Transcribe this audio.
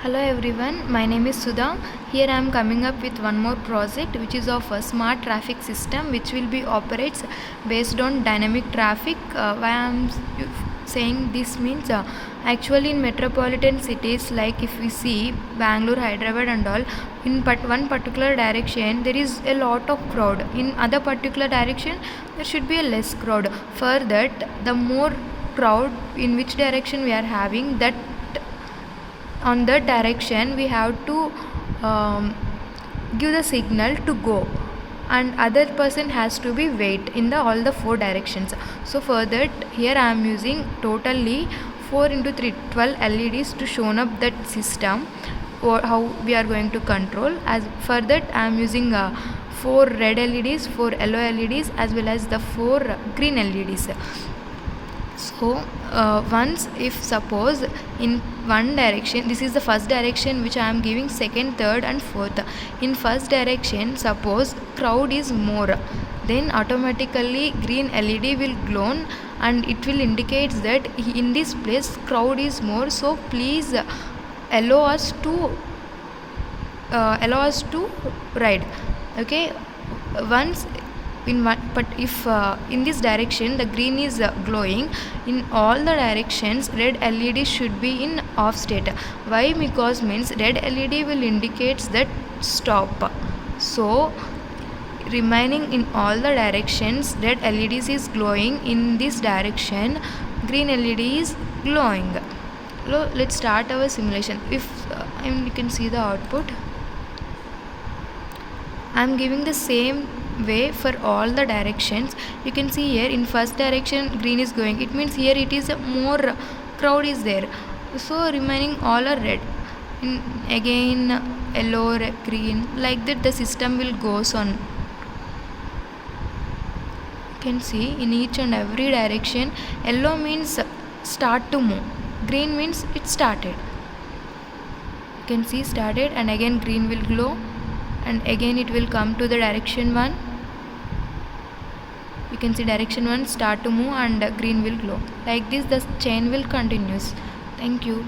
Hello everyone, my name is Sudha. Here I am coming up with one more project which is of a smart traffic system which will be operates based on dynamic traffic. Why I am saying this means actually in metropolitan cities like if we see Bangalore, Hyderabad and all, in one particular direction there is a lot of crowd. In other particular direction there should be a less crowd. For that the more crowd in which direction we are having, that on that direction we have to give the signal to go, and other person has to be wait in the all the four directions. So for that here I am using totally 4 into 3 12 LEDs to show up that system or how we are going to control. As for that I am using 4 red LEDs, 4 yellow LEDs as well as the 4 green LEDs. So once if suppose in one direction, this is the first direction which I am giving, second, third and fourth. In first direction suppose crowd is more, then automatically green LED will glow and it will indicate that in this place crowd is more, so please allow us to ride. Okay, once in one, but if in this direction the green is glowing, in all the directions red LED should be in off state. Why? Because means red LED will indicate that stop. So remaining in all the directions red LEDs is glowing, in this direction green LED is glowing. Let's start our simulation. If you can see the output, I am giving the same way for all the directions. You can see here in first direction green is going, it means here it is more crowd is there, so remaining all are red. Again yellow, green, like that the system will goes on. You can see in each and every direction yellow means start to move, green means it started. You can see started, and again green will glow and again it will come to the direction 1. You can see direction 1 start to move and green will glow. Like this the chain will continues. Thank you.